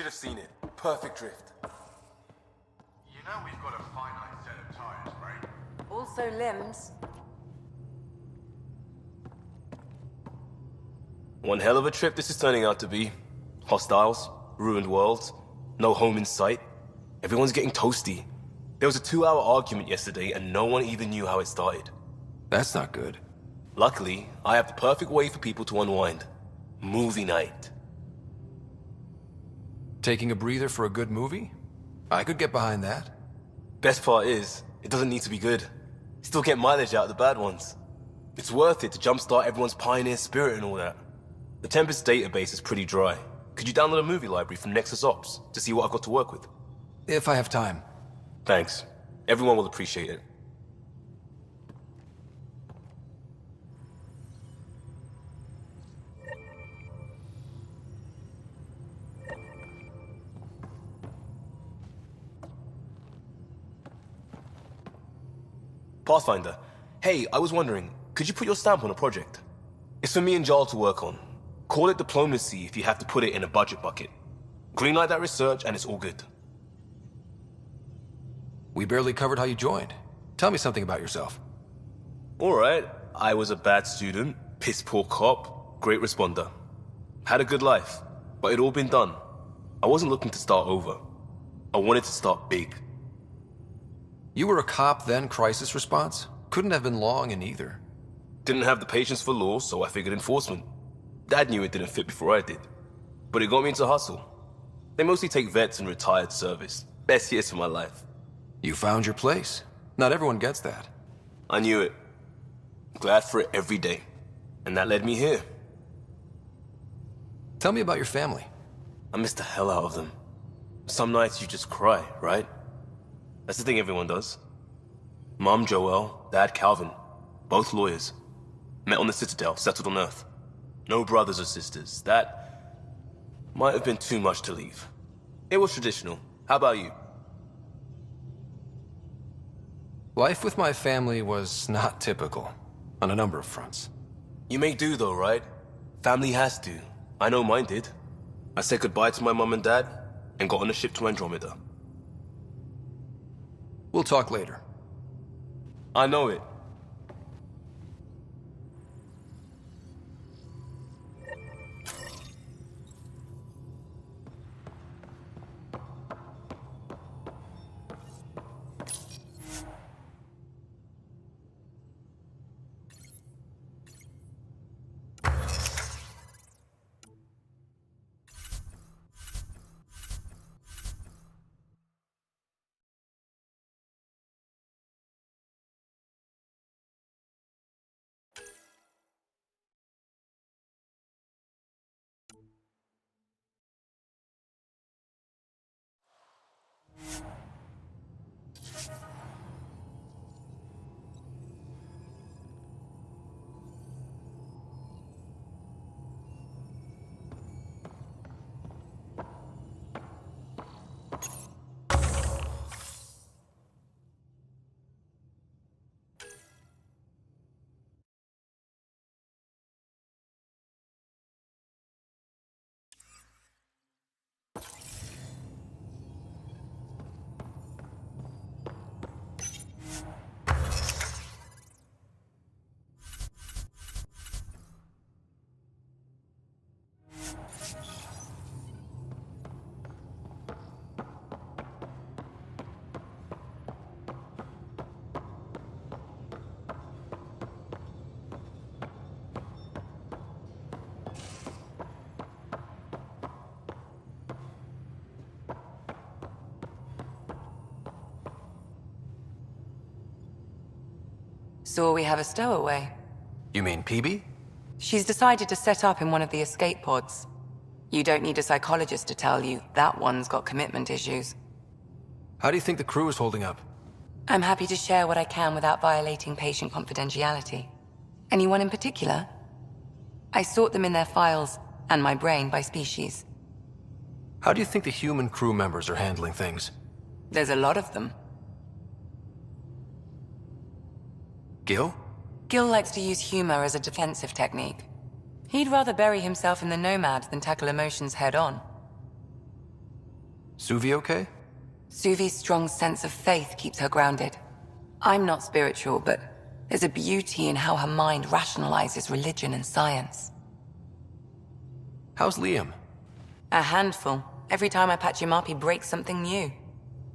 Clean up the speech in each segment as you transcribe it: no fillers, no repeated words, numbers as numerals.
should have seen it. Perfect drift. You know we've got a finite set of tires, right? Also limbs. One hell of a trip this is turning out to be. Hostiles, ruined worlds, no home in sight. Everyone's getting toasty. There was a 2-hour argument yesterday and no one even knew how it started. That's not good. Luckily, I have the perfect way for people to unwind. Movie night. Taking a breather for a good movie? I could get behind that. Best part is, it doesn't need to be good. Still get mileage out of the bad ones. It's worth it to jumpstart everyone's pioneer spirit and all that. The Tempest database is pretty dry. Could you download a movie library from Nexus Ops to see what I've got to work with? If I have time. Thanks. Everyone will appreciate it. Pathfinder, hey, I was wondering, could you put your stamp on a project? It's for me and Jarl to work on. Call it diplomacy if you have to put it in a budget bucket. Greenlight that research and it's all good. We barely covered how you joined. Tell me something about yourself. Alright, I was a bad student, piss poor cop, great responder. Had a good life, but it'd all been done. I wasn't looking to start over. I wanted to start big. You were a cop, then crisis response? Couldn't have been long in either. Didn't have the patience for law, so I figured enforcement. Dad knew it didn't fit before I did. But it got me into hustle. They mostly take vets and retired service. Best years of my life. You found your place. Not everyone gets that. I knew it. Glad for it every day. And that led me here. Tell me about your family. I miss the hell out of them. Some nights you just cry, right? That's the thing everyone does. Mom Joelle, Dad Calvin. Both lawyers. Met on the Citadel, settled on Earth. No brothers or sisters. That might have been too much to leave. It was traditional. How about you? Life with my family was not typical, on a number of fronts. You may do though, right? Family has to. I know mine did. I said goodbye to my mom and dad, and got on a ship to Andromeda. We'll talk later. I know it. So we have a stowaway. You mean PB? She's decided to set up in one of the escape pods. You don't need a psychologist to tell you that one's got commitment issues. How do you think the crew is holding up? I'm happy to share what I can without violating patient confidentiality. Anyone in particular? I sort them in their files, and my brain by species. How do you think the human crew members are handling things? There's a lot of them. Gil? Gil likes to use humor as a defensive technique. He'd rather bury himself in the Nomad than tackle emotions head-on. Suvi okay? Suvi's strong sense of faith keeps her grounded. I'm not spiritual, but there's a beauty in how her mind rationalizes religion and science. How's Liam? A handful. Every time I patch him up, he breaks something new.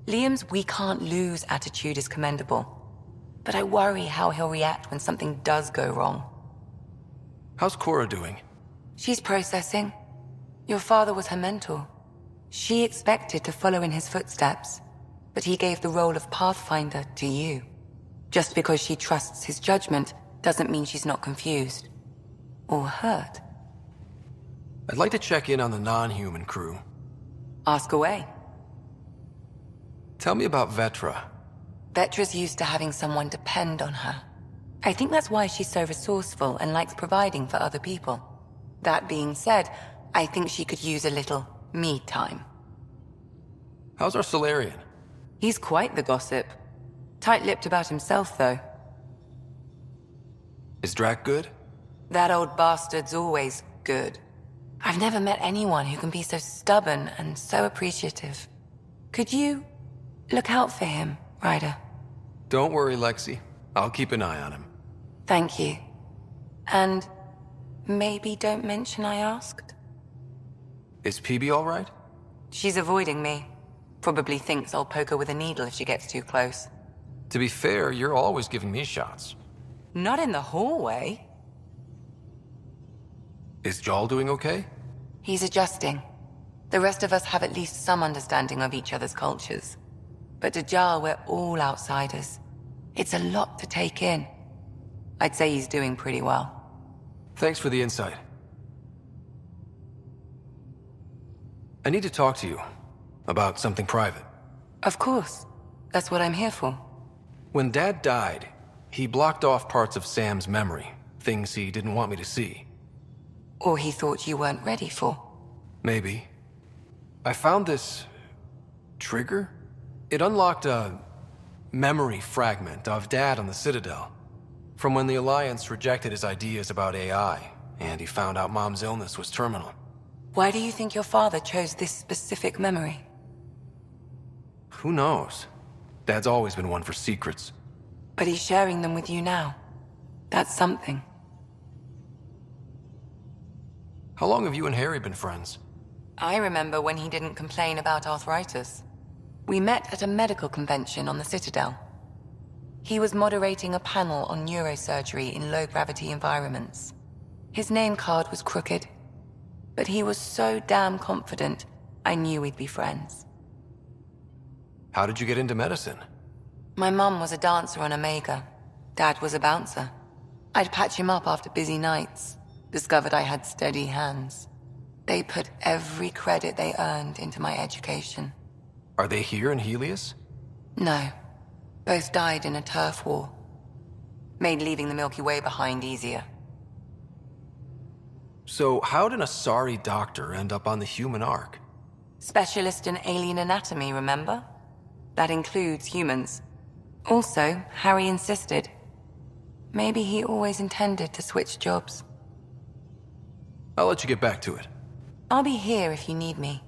Liam's "we can't lose" attitude is commendable. But I worry how he'll react when something does go wrong. How's Cora doing? She's processing. Your father was her mentor. She expected to follow in his footsteps, but he gave the role of Pathfinder to you. Just because she trusts his judgment doesn't mean she's not confused. Or hurt. I'd like to check in on the non-human crew. Ask away. Tell me about Vetra. Vetra's used to having someone depend on her. I think that's why she's so resourceful and likes providing for other people. That being said, I think she could use a little me time. How's our Solarian? He's quite the gossip. Tight-lipped about himself, though. Is Drac good? That old bastard's always good. I've never met anyone who can be so stubborn and so appreciative. Could you look out for him, Ryder? Don't worry, Lexi. I'll keep an eye on him. Thank you. And maybe don't mention I asked? Is PB all right? She's avoiding me. Probably thinks I'll poke her with a needle if she gets too close. To be fair, you're always giving me shots. Not in the hallway. Is Jal doing okay? He's adjusting. The rest of us have at least some understanding of each other's cultures. But to Jal, we're all outsiders. It's a lot to take in. I'd say he's doing pretty well. Thanks for the insight. I need to talk to you about something private. Of course. That's what I'm here for. When Dad died, he blocked off parts of Sam's memory, things he didn't want me to see. Or he thought you weren't ready for. Maybe. I found this trigger. It unlocked a memory fragment of Dad on the Citadel, from when the Alliance rejected his ideas about AI, and he found out Mom's illness was terminal. Why do you think your father chose this specific memory? Who knows? Dad's always been one for secrets. But he's sharing them with you now. That's something. How long have you and Harry been friends? I remember when he didn't complain about arthritis. We met at a medical convention on the Citadel. He was moderating a panel on neurosurgery in low-gravity environments. His name card was crooked, but he was so damn confident, I knew we'd be friends. How did you get into medicine? My mum was a dancer on Omega. Dad was a bouncer. I'd patch him up after busy nights. Discovered I had steady hands. They put every credit they earned into my education. Are they here in Helios? No. Both died in a turf war. Made leaving the Milky Way behind easier. So how did a sorry doctor end up on the human ark? Specialist in alien anatomy, remember? That includes humans. Also, Harry insisted. Maybe he always intended to switch jobs. I'll let you get back to it. I'll be here if you need me.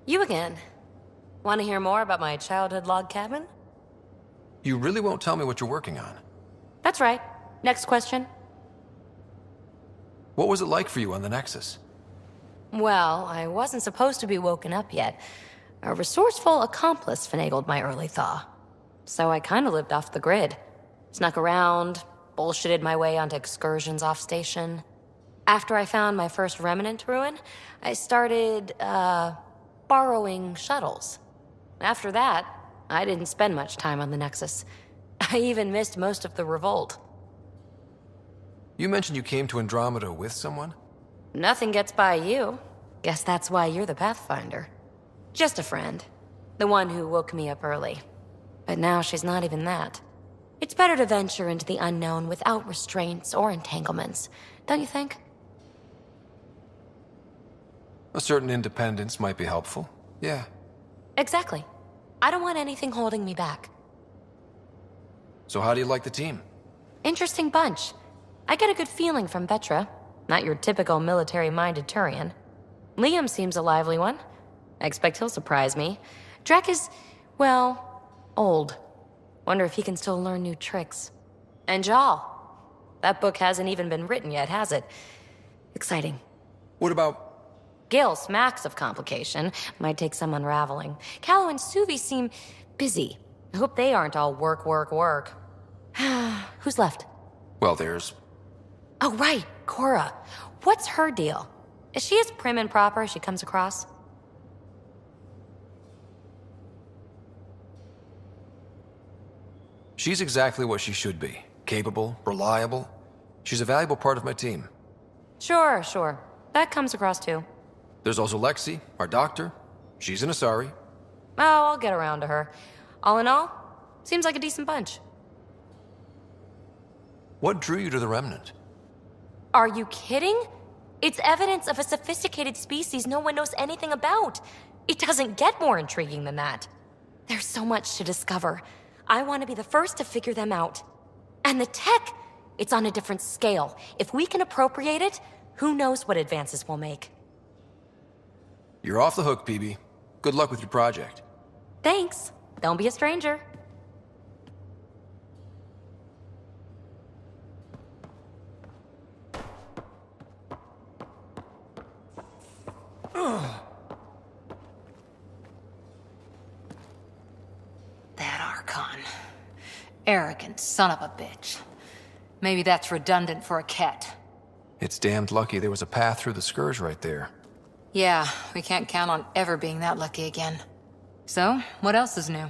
You again. Want to hear more about my childhood log cabin? You really won't tell me what you're working on? That's right. Next question. What was it like for you on the Nexus? Well, I wasn't supposed to be woken up yet. A resourceful accomplice finagled my early thaw. So I kinda lived off the grid. Snuck around, bullshitted my way onto excursions off station. After I found my first remnant ruin, I started, borrowing shuttles. After that, I didn't spend much time on the Nexus. I even missed most of the revolt. You mentioned you came to Andromeda with someone? Nothing gets by you. Guess that's why you're the Pathfinder. Just a friend. The one who woke me up early. But now she's not even that. It's better to venture into the unknown without restraints or entanglements, don't you think? A certain independence might be helpful. Yeah. Exactly. I don't want anything holding me back. So how do you like the team? Interesting bunch. I get a good feeling from Vetra. Not your typical military-minded Turian. Liam seems a lively one. I expect he'll surprise me. Drek is, well, old. Wonder if he can still learn new tricks. And Jal. That book hasn't even been written yet, has it? Exciting. What about... Gil smacks of complication. Might take some unraveling. Callow and Suvi seem busy. I hope they aren't all work, work, work. Who's left? Well, there's... Oh, right, Cora. What's her deal? Is she as prim and proper as she comes across? She's exactly what she should be. Capable, reliable. She's a valuable part of my team. Sure. That comes across too. There's also Lexi, our doctor. She's an Asari. Oh, I'll get around to her. All in all, seems like a decent bunch. What drew you to the Remnant? Are you kidding? It's evidence of a sophisticated species no one knows anything about. It doesn't get more intriguing than that. There's so much to discover. I want to be the first to figure them out. And the tech, it's on a different scale. If we can appropriate it, who knows what advances we'll make. You're off the hook, PB. Good luck with your project. Thanks. Don't be a stranger. That Archon. Arrogant son of a bitch. Maybe that's redundant for a cat. It's damned lucky there was a path through the Scourge right there. Yeah, we can't count on ever being that lucky again. So, what else is new?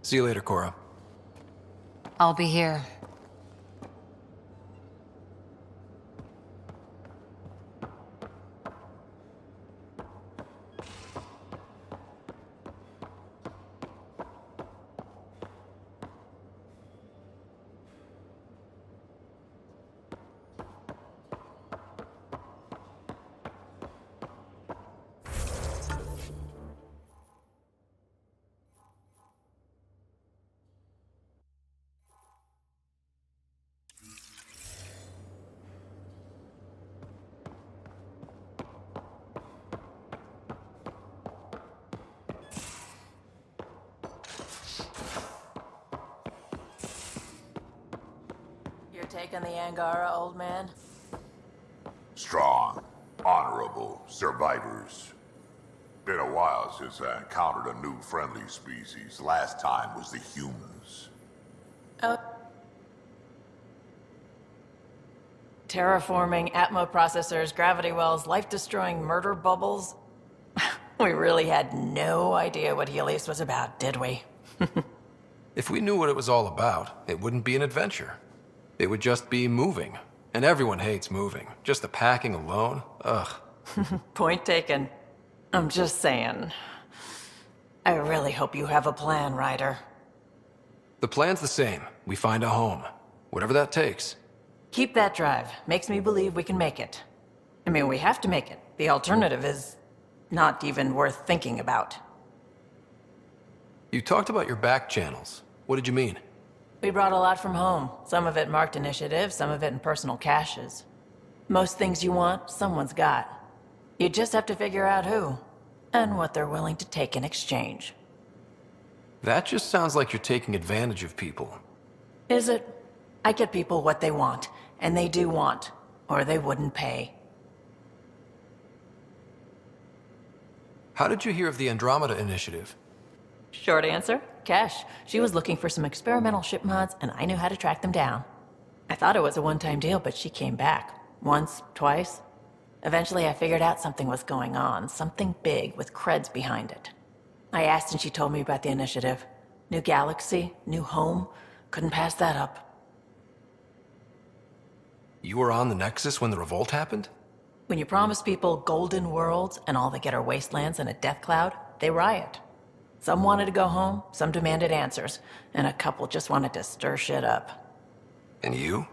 See you later, Cora. I'll be here. You're taking the Angara, old man? Strong, honorable survivors. Been a while since I encountered a new friendly species. Last time was the humans. Oh. Terraforming, Atmo processors, gravity wells, life-destroying murder bubbles. We really had no idea what Helios was about, did we? If we knew what it was all about, it wouldn't be an adventure. It would just be moving. And everyone hates moving. Just the packing alone, ugh. Point taken. I'm just saying. I really hope you have a plan, Ryder. The plan's the same. We find a home. Whatever that takes. Keep that drive. Makes me believe we can make it. I mean, we have to make it. The alternative is not even worth thinking about. You talked about your back channels. What did you mean? We brought a lot from home. Some of it marked initiative, some of it in personal caches. Most things you want, someone's got. You just have to figure out who, and what they're willing to take in exchange. That just sounds like you're taking advantage of people. Is it? I get people what they want, and they do want, or they wouldn't pay. How did you hear of the Andromeda initiative? Short answer, Cash. She was looking for some experimental ship mods, and I knew how to track them down. I thought it was a one-time deal, but she came back. Once, twice. Eventually, I figured out something was going on, something big with creds behind it. I asked and she told me about the initiative. New galaxy, new home. Couldn't pass that up. You were on the Nexus when the revolt happened? When you promise people golden worlds and all they get are wastelands and a death cloud, they riot. Some wanted to go home, some demanded answers, and a couple just wanted to stir shit up. And you?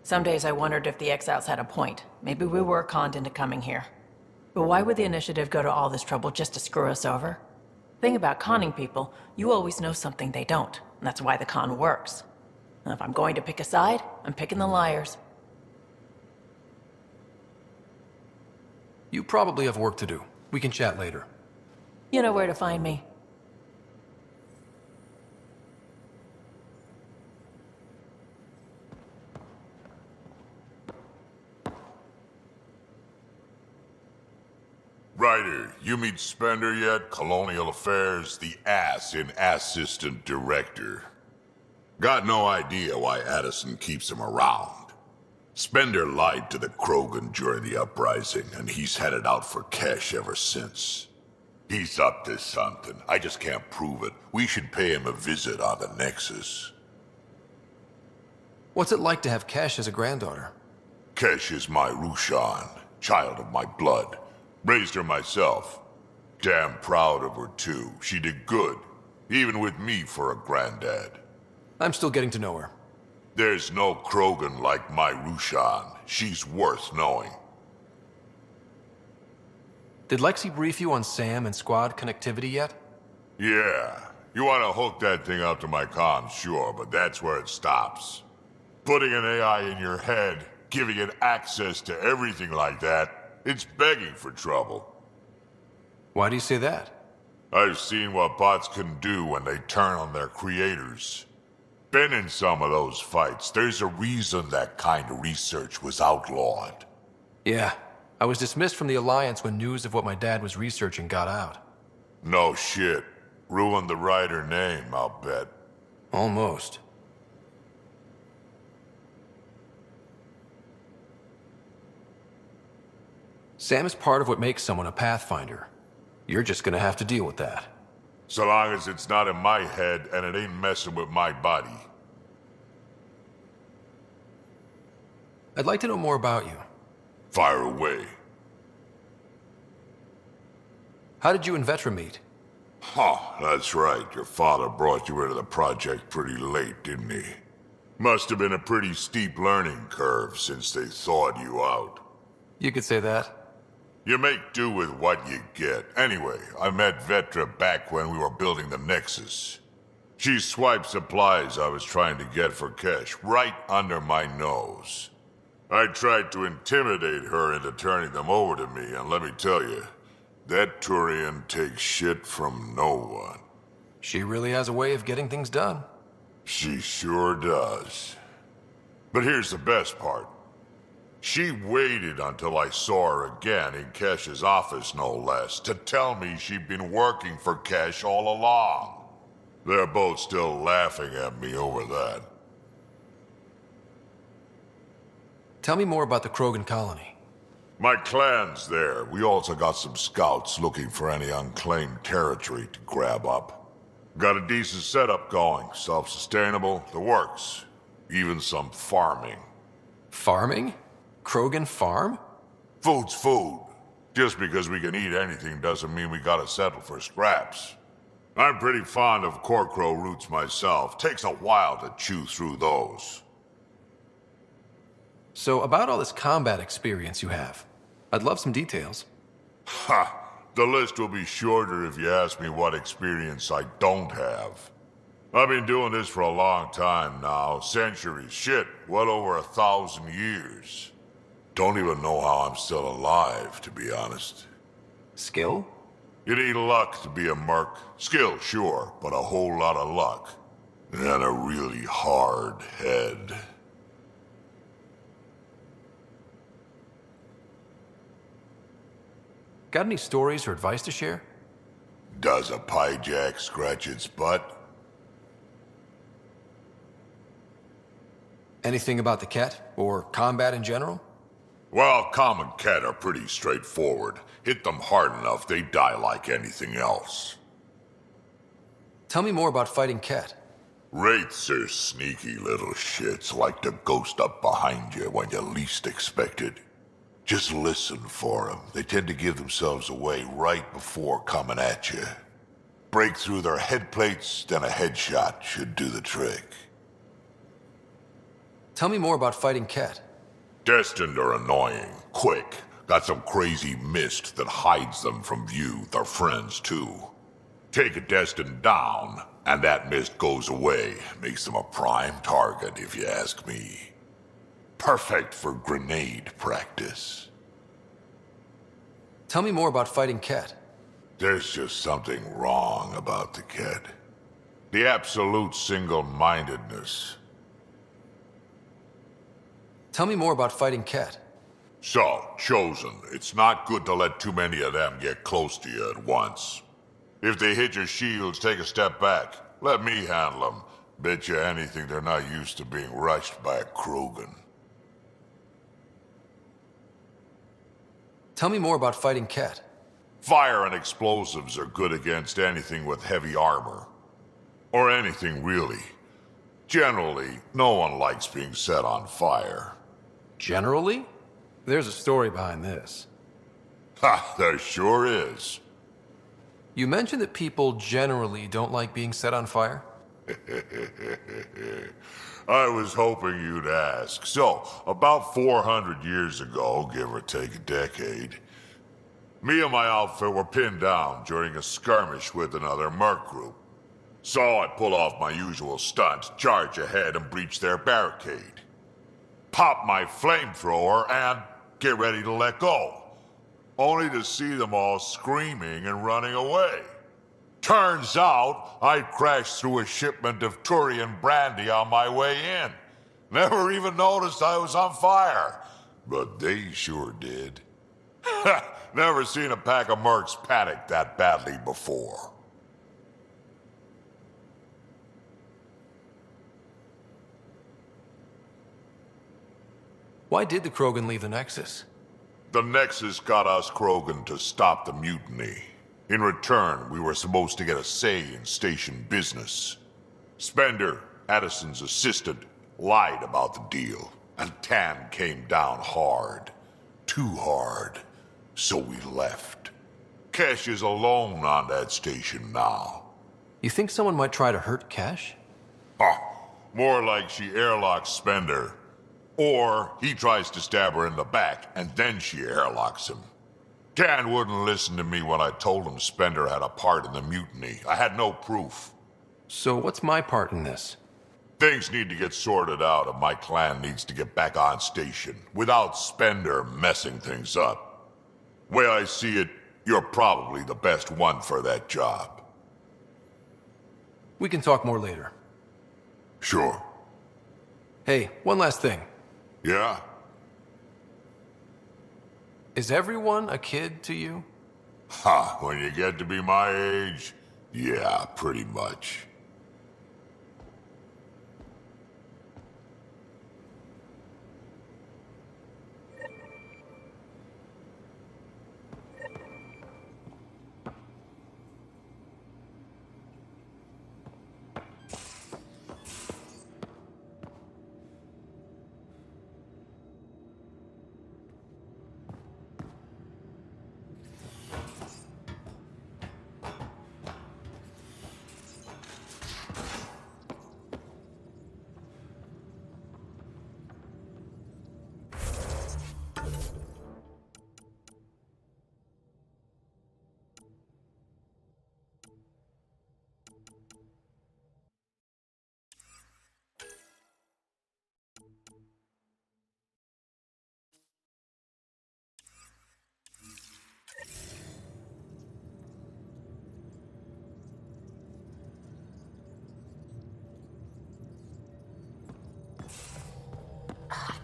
Some days I wondered if the exiles had a point. Maybe we were conned into coming here. But why would the initiative go to all this trouble just to screw us over? Thing about conning people, you always know something they don't, and that's why the con works. And if I'm going to pick a side, I'm picking the liars. You probably have work to do. We can chat later. You know where to find me. Ryder, you meet Spender yet? Colonial Affairs, the ass in assistant director. Got no idea why Addison keeps him around. Spender lied to the Krogan during the uprising, and he's headed out for cash ever since. He's up to something. I just can't prove it. We should pay him a visit on the Nexus. What's it like to have Kesh as a granddaughter? Kesh is my Rushan, child of my blood. Raised her myself. Damn proud of her, too. She did good, even with me for a granddad. I'm still getting to know her. There's no Krogan like my Rushan. She's worth knowing. Did Lexi brief you on SAM and squad connectivity yet? Yeah. You want to hook that thing up to my comms, sure, but that's where it stops. Putting an AI in your head, giving it access to everything like that, it's begging for trouble. Why do you say that? I've seen what bots can do when they turn on their creators. Been in some of those fights. There's a reason that kind of research was outlawed. Yeah. I was dismissed from the Alliance when news of what my dad was researching got out. No shit. Ruined the Ryder name, I'll bet. Almost. Sam is part of what makes someone a Pathfinder. You're just gonna have to deal with that. So long as it's not in my head and it ain't messing with my body. I'd like to know more about you. Fire away. How did you and Vetra meet? Huh, that's right. Your father brought you into the project pretty late, didn't he? Must have been a pretty steep learning curve since they thawed you out. You could say that. You make do with what you get. Anyway, I met Vetra back when we were building the Nexus. She swiped supplies I was trying to get for Kesh right under my nose. I tried to intimidate her into turning them over to me, and let me tell you, that Turian takes shit from no one. She really has a way of getting things done. She sure does. But here's the best part. She waited until I saw her again in Kesh's office, no less, to tell me she'd been working for Kesh all along. They're both still laughing at me over that. Tell me more about the Krogan colony. My clan's there. We also got some scouts looking for any unclaimed territory to grab up. Got a decent setup going, self-sustainable, the works. Even some farming. Farming? Krogan farm? Food's food. Just because we can eat anything doesn't mean we gotta settle for scraps. I'm pretty fond of Corcrow roots myself. Takes a while to chew through those. So, about all this combat experience you have, I'd love some details. Ha! The list will be shorter if you ask me what experience I don't have. I've been doing this for a long time now. Centuries. Shit, well over 1,000 years. Don't even know how I'm still alive, to be honest. Skill? You need luck to be a merc. Skill, sure, but a whole lot of luck. And a really hard head. Got any stories or advice to share? Does a piejack scratch its butt? Anything about the Ket, or combat in general? Well, common cat are pretty straightforward. Hit them hard enough, they die like anything else. Tell me more about fighting Ket. Wraiths are sneaky little shits, like to ghost up behind you when you least expect it. Just listen for them. They tend to give themselves away right before coming at you. break through their head plates, then a headshot should do the trick. Tell me more about fighting Ket. Destined are annoying, quick. Got some crazy mist that hides them from view, their friends too. Take a Destined down, and that mist goes away. Makes them a prime target, if you ask me. Perfect for grenade practice. Tell me more about fighting Ket. There's just something wrong about the kid. The absolute single-mindedness. Tell me more about fighting Ket. So, Chosen, it's not good to let too many of them get close to you at once. If they hit your shields, take a step back. Let me handle them. Bet you anything they're not used to being rushed by a Krogan. Tell me more about fighting Ket. Fire and explosives are good against anything with heavy armor. Or anything, really. Generally, no one likes being set on fire. Generally? There's a story behind this. Ha, there sure is. You mentioned that people generally don't like being set on fire? I was hoping you'd ask. So, about 400 years ago, give or take a decade, me and my outfit were pinned down during a skirmish with another merc group. So I pull off my usual stunt, charge ahead and breach their barricade. Pop my flamethrower and get ready to let go. Only to see them all screaming and running away. Turns out, I'd crashed through a shipment of Turian brandy on my way in. Never even noticed I was on fire. But they sure did. Never seen a pack of mercs panic that badly before. Why did the Krogan leave the Nexus? The Nexus got us Krogan to stop the mutiny. In return, we were supposed to get a say in station business. Spender, Addison's assistant, lied about the deal, and Tan came down hard. Too hard. So we left. Kesh is alone on that station now. You think someone might try to hurt Kesh? More like she airlocks Spender. Or he tries to stab her in the back, and then she airlocks him. Tan wouldn't listen to me when I told him Spender had a part in the mutiny. I had no proof. So what's my part in this? Things need to get sorted out, and my clan needs to get back on station, without Spender messing things up. Way I see it, you're probably the best one for that job. We can talk more later. Sure. Hey, one last thing. Yeah? Is everyone a kid to you? Ha, when you get to be my age, yeah, pretty much.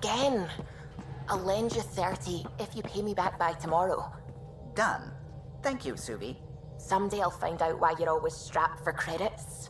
Again. I'll lend you 30 if you pay me back by tomorrow. Done. Thank you, Suvi. Someday I'll find out why you're always strapped for credits.